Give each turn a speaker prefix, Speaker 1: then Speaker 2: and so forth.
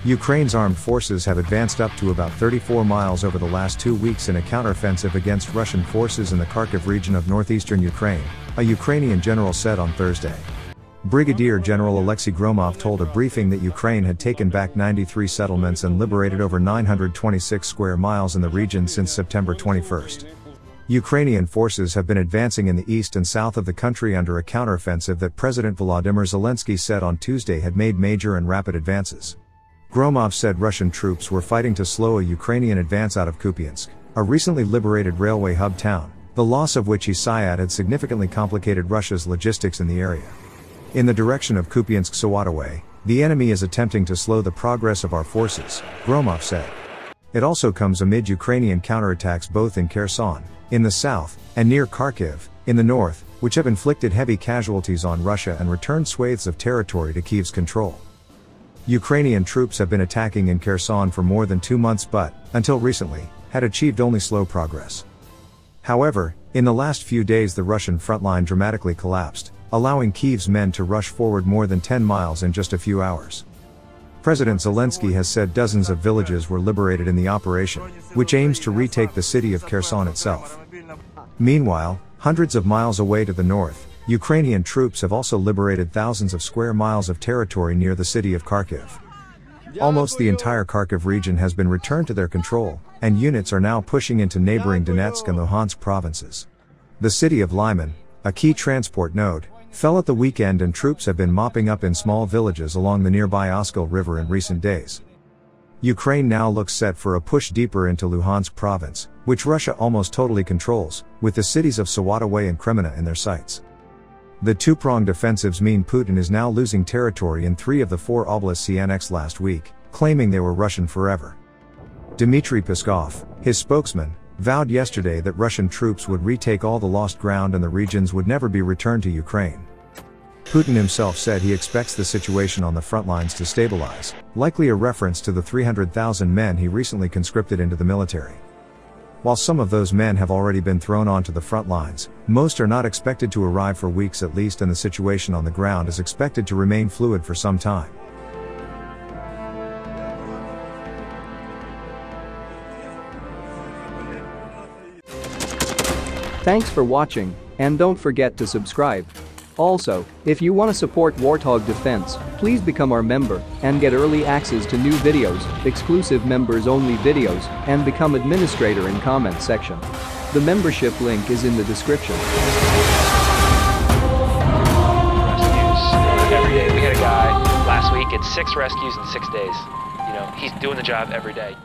Speaker 1: Ukraine's armed forces have advanced up to about 34 miles over the last 2 weeks in a counteroffensive against Russian forces in the Kharkiv region of northeastern Ukraine, a Ukrainian general said on Thursday. Brigadier General Alexei Gromov told a briefing that Ukraine had taken back 93 settlements and liberated over 926 square miles in the region since September 21. Ukrainian forces have been advancing in the east and south of the country under a counteroffensive that President Volodymyr Zelensky said on Tuesday had made major and rapid advances. Gromov said Russian troops were fighting to slow a Ukrainian advance out of Kupiansk, a recently liberated railway hub town, the loss of which he said had significantly complicated Russia's logistics in the area. In the direction of Kupiansk-Sawatowe, the enemy is attempting to slow the progress of our forces, Gromov said. It also comes amid Ukrainian counterattacks both in Kherson, in the south, and near Kharkiv, in the north, which have inflicted heavy casualties on Russia and returned swathes of territory to Kyiv's control. Ukrainian troops have been attacking in Kherson for more than 2 months but, until recently, had achieved only slow progress. However, in the last few days the Russian front line dramatically collapsed, allowing Kyiv's men to rush forward more than 10 miles in just a few hours. President Zelensky has said dozens of villages were liberated in the operation, which aims to retake the city of Kherson itself. Meanwhile, hundreds of miles away to the north, Ukrainian troops have also liberated thousands of square miles of territory near the city of Kharkiv. Almost the entire Kharkiv region has been returned to their control, and units are now pushing into neighboring Donetsk and Luhansk provinces. The city of Lyman, a key transport node, fell at the weekend and troops have been mopping up in small villages along the nearby Oskil River in recent days. Ukraine now looks set for a push deeper into Luhansk province, which Russia almost totally controls, with the cities of Sawatowe and Kreminna in their sights. The two-pronged offensives mean Putin is now losing territory in 3 of the 4 oblasts he annexed last week, claiming they were Russian forever. Dmitry Peskov, his spokesman, vowed yesterday that Russian troops would retake all the lost ground and the regions would never be returned to Ukraine. Putin himself said he expects the situation on the front lines to stabilize, likely a reference to the 300,000 men he recently conscripted into the military. While some of those men have already been thrown onto the front lines, most are not expected to arrive for weeks at least, and the situation on the ground is expected to remain fluid for some time.
Speaker 2: Thanks for watching, and don't forget to subscribe. Also, if you want to support Warthog Defense, please become our member and get early access to new videos, exclusive members-only videos, and become administrator in comment section. The membership link is in the description.
Speaker 3: Rescues every day. We had a guy last week at 6 rescues in 6 days. You know, he's doing the job every day.